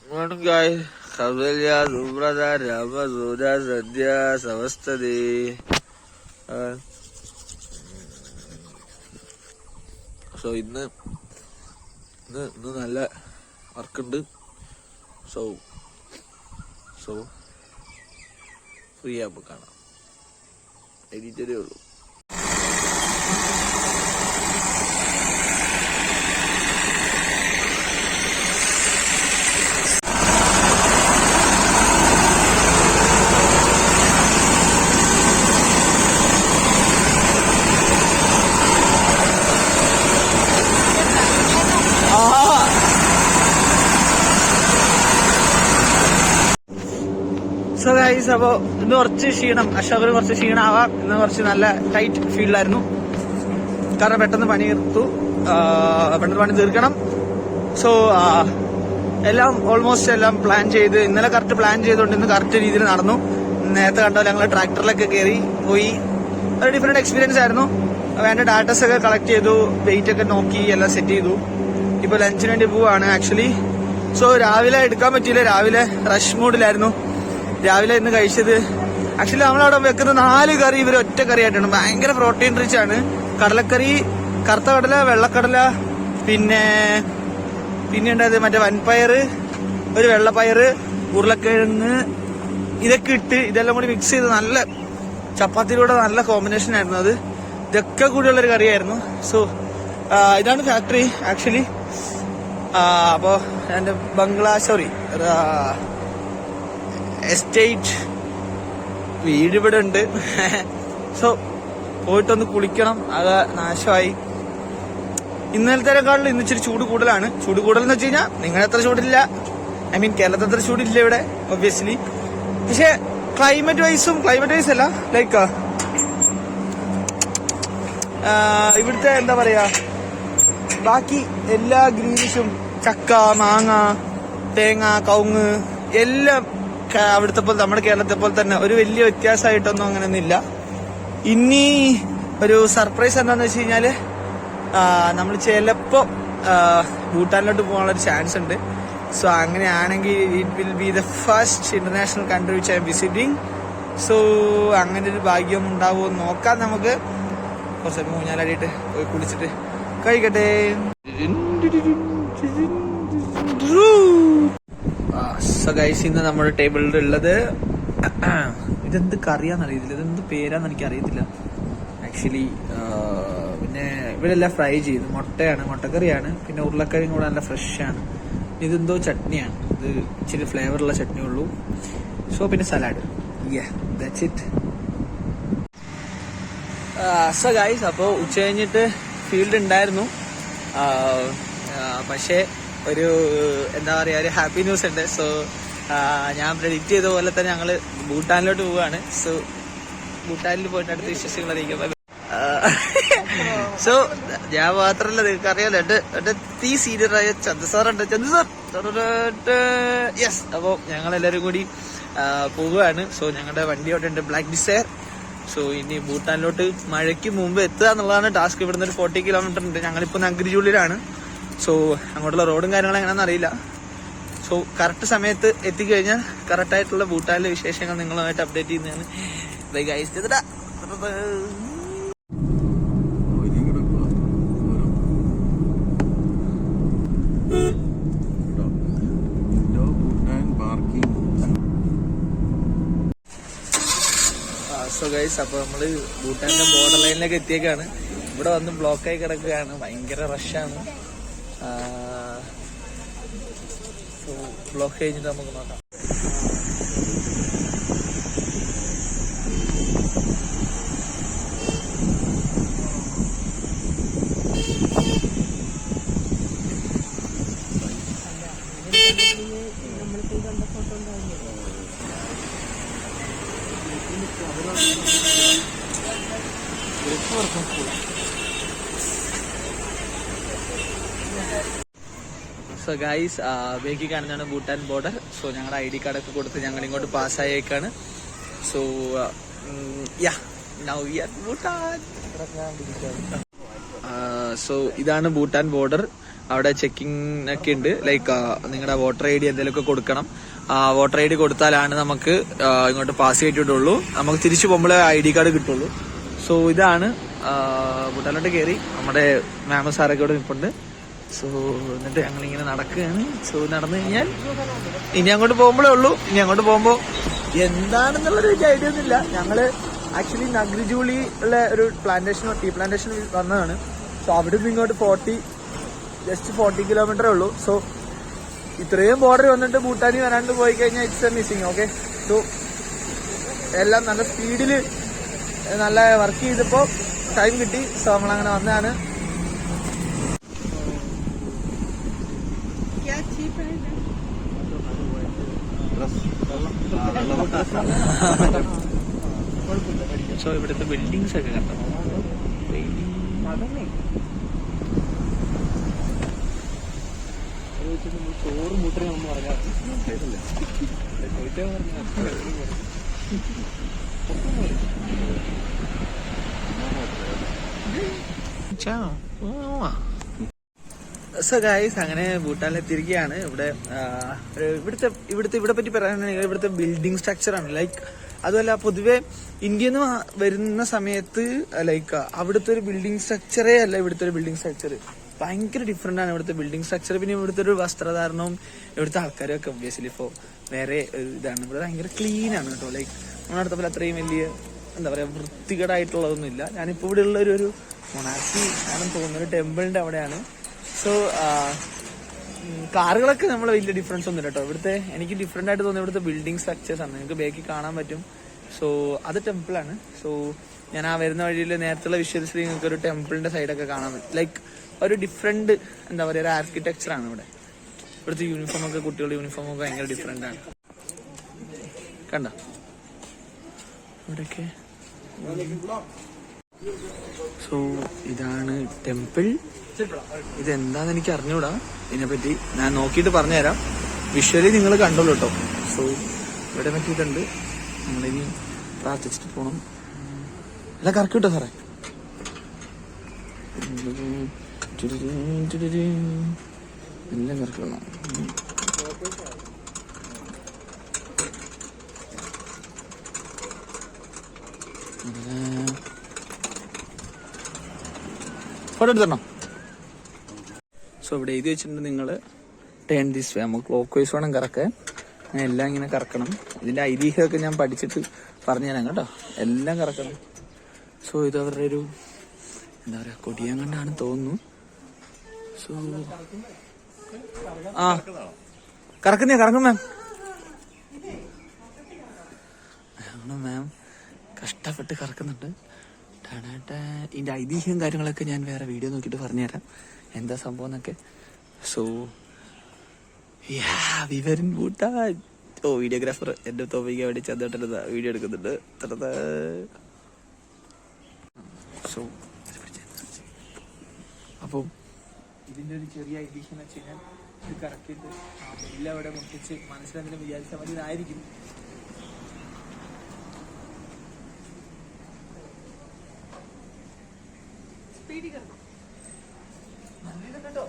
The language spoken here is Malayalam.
Morning guys, Kavalya, Zubrada, Rama, Zoda, Sadhya, Savastadi. So ഇന്ന് നല്ല വർക്കുണ്ട്. സോ ഫ്രീ ആകുമ്പോൾ കാണാം. എഡിറ്റേ ഉള്ളൂ. സോ ഗൈസ്, അപ്പോ ഇന്ന് കുറച്ച് ക്ഷീണം, അശോകന് കുറച്ച് ക്ഷീണമാവാം. ഇന്ന് കുറച്ച് നല്ല ടൈറ്റ് ഫീൽഡിലായിരുന്നു. കാരണം പെട്ടെന്ന് പണി തീർക്കണം. സോ എല്ലാം ഓൾമോസ്റ്റ് എല്ലാം പ്ലാൻ ചെയ്ത് ഇന്നലെ കറക്റ്റ് പ്ലാൻ ചെയ്തുകൊണ്ട് ഇന്ന് കറക്റ്റ് രീതിയിൽ നടന്നു. നേരത്തെ കണ്ടാൽ ഞങ്ങൾ ട്രാക്ടറിലൊക്കെ കയറി പോയി. ഒരു ഡിഫറെന്റ് എക്സ്പീരിയൻസ് ആയിരുന്നു. വേണ്ട ഡാറ്റാസ് ഒക്കെ കളക്ട് ചെയ്തു, വെയിറ്റ് ഒക്കെ നോക്കി എല്ലാം സെറ്റ് ചെയ്തു. ഇപ്പൊ ലഞ്ചിന് വേണ്ടി പോവാണ് ആക്ച്വലി. സോ രാവിലെ എടുക്കാൻ പറ്റിയില്ല, രാവിലെ റഷ് മൂഡിലായിരുന്നു. രാവിലെ ഇന്ന് കഴിച്ചത് ആക്ച്വലി നമ്മളവിടെ വെക്കുന്ന 4 കറി ഇവർ ഒറ്റ കറി ആയിട്ടാണ്. ഭയങ്കര പ്രോട്ടീൻ റിച്ച് ആണ്. കടലക്കറി, കറുത്ത കടല, വെള്ളക്കടല, പിന്നെ ഉണ്ടായത് മറ്റേ വൻപയറ്, ഒരു വെള്ളപ്പയറ്, ഉരുളക്കിഴങ്ങ്, ഇതൊക്കെ ഇട്ട് ഇതെല്ലാം കൂടി മിക്സ് ചെയ്ത് നല്ല ചപ്പാത്തിയിലൂടെ നല്ല കോമ്പിനേഷൻ ആയിരുന്നു. ഇതൊക്കെ കൂടിയുള്ളൊരു കറിയായിരുന്നു. സോ ഇതാണ് ഫാക്ടറി ആക്ച്വലി. അപ്പോ എന്റെ എസ്റ്റേറ്റ് വീട് ഇവിടെ ഉണ്ട്. സോ പോയിട്ടൊന്ന് കുളിക്കണം. അത് നാശമായി. ഇന്നലത്തേക്കാളും ഇന്ന് ഇച്ചിരി ചൂട് കൂടുതലാണ്. ചൂട് കൂടുതലെന്ന് വെച്ച് കഴിഞ്ഞാൽ നിങ്ങളെത്ര ചൂടില്ല, ഐ മീൻ കേരളത്തിൽ അത്ര ചൂടില്ല ഇവിടെ ഒബ്വിയസ്ലി. പക്ഷെ ക്ലൈമറ്റ് വൈസ് അല്ല, ലൈക്ക് ഇവിടുത്തെ എന്താ പറയാ, ബാക്കി എല്ലാ ഗ്രീനിഷും ചക്ക, മാങ്ങ, തേങ്ങ, കവുങ്ങ് എല്ലാം അവിടുത്തെ പോലെ നമ്മുടെ കേരളത്തെ പോലെ തന്നെ ഒരു വലിയ വ്യത്യാസമായിട്ടൊന്നും അങ്ങനെയൊന്നും ഇല്ല. ഇനി ഒരു സർപ്രൈസ് എന്താന്ന് വെച്ച് കഴിഞ്ഞാല് നമ്മൾ ചിലപ്പോ ഭൂട്ടാനിലോട്ട് പോകാനുള്ളൊരു ചാൻസ് ഉണ്ട്. സോ അങ്ങനെയാണെങ്കിൽ it will be the first international country which I M visiting. So അങ്ങനെ ഒരു ഭാഗ്യം ഉണ്ടാവുമോ നോക്കാം. നമുക്ക് കുറച്ച് മൂഞ്ഞാലാടിയിട്ട് പോയി കുളിച്ചിട്ട് കഴിക്കട്ടെ. സോ ഗൈസ്, ഇന്ന് നമ്മുടെ ടേബിളിൽ ഉള്ളത് ഇതെന്ത് കറിയാന്നറിയത്തില്ല, ഇതെന്ത് പേരാന്ന് എനിക്ക് അറിയത്തില്ല ആക്ച്വലി. പിന്നെ ഇവരെല്ലാം ഫ്രൈ ചെയ്തു. മുട്ടക്കറിയാണ്. പിന്നെ ഉരുളക്കിഴങ്ങ് കൂടെ നല്ല ഫ്രഷ് ആണ്. ഇതെന്തോ ചട്നിയാണ്. ഇത് ഇച്ചിരി ഫ്ലേവറുള്ള ചട്നി ഉള്ളൂ. സോ പിന്നെ salad. That's it. So guys, അപ്പോൾ ഉച്ച കഴിഞ്ഞിട്ട് ഫീൽഡ് ഉണ്ടായിരുന്നു. പക്ഷേ ഒരു എന്താ പറയാ, ഒരു ഹാപ്പി ന്യൂസ് ഉണ്ട്. സോ ഞാൻ പ്രെഡിക്റ്റ് ചെയ്ത പോലെ തന്നെ ഞങ്ങള് ഭൂട്ടാനിലോട്ട് പോവാണ്. സോ ഭൂട്ടാനിൽ പോയിട്ട് അടുത്ത വിശേഷങ്ങൾ അറിയിക്കാം. സോ ഞാൻ മാത്രല്ല, നിങ്ങൾക്ക് അറിയാലോ, എന്റെ തീ സീനിയറായ ചന്ദ് സാറുണ്ട്. Chand sir yes. അപ്പോ ഞങ്ങളെല്ലാരും കൂടി പോവുകയാണ്. സോ ഞങ്ങളുടെ വണ്ടി അവിടെ ഉണ്ട്, ബ്ലാക്ക് ഡിസയർ. സോ ഇനി ഭൂട്ടാനിലോട്ട് മഴയ്ക്ക് മുമ്പ് എത്തുക എന്നുള്ളതാണ് ടാസ്ക്. ഇവിടുന്ന് ഒരു 40 കിലോമീറ്റർ ഉണ്ട്. ഞങ്ങളിപ്പോ നഗ്രിജൂളിലാണ്. സോ അങ്ങോട്ടുള്ള റോഡും കാര്യങ്ങളും എങ്ങനെയാണെന്ന് അറിയില്ല. സോ കറക്റ്റ് സമയത്ത് എത്തിക്കഴിഞ്ഞാൽ കറക്റ്റായിട്ടുള്ള ഭൂട്ടാനിലെ വിശേഷങ്ങൾ നിങ്ങളുമായിട്ട് അപ്ഡേറ്റ് ചെയ്യുന്നതാണ്. Bye guys. സോ ഗൈസ്, അപ്പൊ നമ്മള് ഭൂട്ടാന്റെ ബോർഡർ ലൈനിലേക്ക് എത്തിയേക്കാണ്. ഇവിടെ വന്ന് ബ്ലോക്കായി കിടക്കുകയാണ്. ഭയങ്കര റഷാണ്. ബ്ലോക്ക് കഴിഞ്ഞിട്ട് നമുക്ക് നോക്കാം. സോ ഗൈസ്, ബേക്കി കാണുന്നതാണ് ഭൂട്ടാൻ ബോർഡർ. സോ ഞങ്ങളുടെ ID കാർഡൊക്കെ കൊടുത്ത് ഞങ്ങൾ ഇങ്ങോട്ട് പാസ്സായേക്കാണ്. So now we are Bhutan. So ഇതാണ് ഭൂട്ടാൻ ബോർഡർ. അവിടെ ചെക്കിംഗ് ഒക്കെ ഉണ്ട്. ലൈക്ക് നിങ്ങളുടെ വോട്ടർ ഐ ഡി എന്തെങ്കിലുമൊക്കെ കൊടുക്കണം. വോട്ടർ ഐ ഡി കൊടുത്താലാണ് നമുക്ക് ഇങ്ങോട്ട് പാസ് ചെയ്തിട്ടുള്ളൂ. നമുക്ക് തിരിച്ചു പോകുമ്പോൾ ID കാർഡ് കിട്ടുള്ളൂ. സോ ഇതാണ് ഭൂട്ടാനിലോട്ട് കയറി. നമ്മുടെ മാമ സാറൊക്കെ ഇവിടെ നിൽപ്പുണ്ട്. സോ എന്നിട്ട് ഞങ്ങളിങ്ങനെ നടക്കുകയാണ്. സോ നടന്നു കഴിഞ്ഞാൽ ഇനി അങ്ങോട്ട് പോകുമ്പോഴേ ഉള്ളൂ. ഇനി അങ്ങോട്ട് പോകുമ്പോൾ എന്താണെന്നുള്ളൊരു ഐഡിയ ഒന്നുമില്ല. ഞങ്ങള് ആക്ച്വലി നഗ്രിജൂളി ഉള്ള ഒരു ടീ പ്ലാന്റേഷൻ വന്നതാണ്. സോ അവിടെ നിന്ന് ഇങ്ങോട്ട് ജസ്റ്റ് 40 കിലോമീറ്ററേ ഉള്ളൂ. സോ ഇത്രയും ബോർഡർ വന്നിട്ട് ഭൂട്ടാനി വരാണ്ട് പോയി കഴിഞ്ഞാൽ it's A missing. Okay, so എല്ലാം നല്ല സ്പീഡില് നല്ല വർക്ക് ചെയ്തപ്പോ ടൈം കിട്ടി. സോ നമ്മളങ്ങനെ വന്നതാണ്. സോ ഇവിടുത്തെ ബിൽഡിങ്സ് ഒക്കെ കണ്ടോ? ചോറ് മൂട്ടരെ നമ്മൾ പറഞ്ഞാൽ സോ ഗൈസ്, അങ്ങനെ ഭൂട്ടാനിലെത്തിയിരിക്കുകയാണ്. ഇവിടെ പറ്റി പറയുകയാണെങ്കിൽ ഇവിടുത്തെ ബിൽഡിംഗ് സ്ട്രക്ചറാണ്. ലൈക്ക് അതുമല്ല, പൊതുവെ ഇന്ത്യയിൽ നിന്ന് വരുന്ന സമയത്ത് ലൈക്ക് അവിടുത്തെ ഒരു ബിൽഡിംഗ് സ്ട്രക്ചറേ അല്ല ഇവിടുത്തെ ഒരു ബിൽഡിംഗ് സ്ട്രക്ചർ. ഭയങ്കര ഡിഫറെന്റ് ആണ് ഇവിടുത്തെ ബിൽഡിംഗ് സ്ട്രക്ചർ. പിന്നെ ഇവിടുത്തെ ഒരു വസ്ത്രധാരണവും ഇവിടുത്തെ ആൾക്കാരും ഒക്കെ ഒബ്വിയസ്ലി ഇപ്പോൾ വേറെ ഇതാണ്. ഇവിടെ ഭയങ്കര ക്ലീൻ ആണ് കേട്ടോ. ലൈക്ക് നമ്മുടെ അടുത്ത പോലെ അത്രയും വലിയ എന്താ പറയാ വൃത്തികേടായിട്ടുള്ളതൊന്നും ഇല്ല. ഞാനിപ്പോൾ ഇവിടെ ഉള്ള ഒരു മൊണാസ്ട്രി ആണെന്ന് തോന്നുന്നു, ഒരു ടെമ്പിളിന്റെ അവിടെയാണ്. സോ കാറുകളൊക്കെ നമ്മൾ വലിയ ഡിഫറൻസ് ഒന്നും കേട്ടോ. ഇവിടുത്തെ എനിക്ക് ഡിഫറെന്റ് ആയിട്ട് തോന്നുന്നത് ഇവിടുത്തെ ബിൽഡിംഗ് സ്ട്രക്ചേഴ്സ് ആണ്. നിങ്ങൾക്ക് ബാക്കിൽ കാണാൻ പറ്റും. സോ അത് ടെമ്പിളാണ്. സോ ഞാൻ ആ വരുന്ന വഴിയിൽ നേരത്തുള്ള വിഷ്വൽസിൽ നിങ്ങൾക്ക് ഒരു ടെമ്പിളിന്റെ സൈഡൊക്കെ കാണാൻ പറ്റും. ലൈക്ക് ഒരു ഡിഫറെന്റ് എന്താ പറയുക ഒരു ആർക്കിടെക്ചർ ആണ് ഇവിടെ. ഇവിടുത്തെ യൂണിഫോം ഒക്കെ കുട്ടികളുടെ യൂണിഫോം ഒക്കെ ഭയങ്കര ഡിഫറെന്റ് ആണ്. കണ്ട ഇവിടെയൊക്കെ. സോ ഇതാണ് ടെമ്പിൾ. ഇതെന്താന്ന് എനിക്ക് അറിഞ്ഞൂടാ. ഇതിനെപ്പറ്റി ഞാൻ നോക്കിയിട്ട് പറഞ്ഞുതരാം. വിഷ്വലി നിങ്ങൾ കണ്ടോളൂ കേട്ടോ. സോ ഇവിടെ പറ്റിയിട്ടുണ്ട്. നമ്മളിനി പ്രാർത്ഥിച്ചിട്ട് പോണം. എല്ലാം കറക്കി കിട്ടോ സാറേ? എല്ലാം കറക്കണം. ഫോട്ടോ എടുത്തോ? സോ ഇവിടെ എഴുതി വെച്ചിട്ടുണ്ട് നിങ്ങൾ ടേൺ ദിസ് വേ. നമുക്ക് ക്ലോക്ക് വൈസ് വേണം കറക്കാൻ. ഞാൻ എല്ലാം ഇങ്ങനെ കറക്കണം. ഇതിന്റെ ഐതിഹ്യമൊക്കെ ഞാൻ പഠിച്ചിട്ട് പറഞ്ഞു തരാം കേട്ടോ. എല്ലാം കറക്കണം. സോ ഇത് അവരുടെ ഒരു എന്താ പറയാ കൊടിയം കണ്ടാണ് തോന്നുന്നു. സോ കറക്കും മാം. മാം കഷ്ടപ്പെട്ട് കറക്കുന്നുണ്ട്. ഇതിന്റെ ഐതിഹ്യം കാര്യങ്ങളൊക്കെ ഞാൻ വേറെ വീഡിയോ നോക്കിയിട്ട് പറഞ്ഞുതരാം എന്താ സംഭവം എന്നൊക്കെ. സോ വിവരൻ കൂട്ടാ. ഓ വീഡിയോഗ്രാഫർ എന്റെ തോപ്പിക്ക് വേണ്ടി ചെന്നിട്ട് വീഡിയോ എടുക്കുന്നുണ്ട്. സോ അപ്പോൾ ഇതിന്റെ ഒരു ചെറിയ ഐതിഹ്യം എന്ന് വെച്ച് കഴിഞ്ഞാൽ ഇത് കറക്കിയിട്ട് എല്ലാം അവിടെ മുട്ടിച്ച് മനസ്സിലെന്തെങ്കിലും വിചാരിച്ചാൽ മതി ഇതായിരിക്കും. നല്ല കേട്ടോ.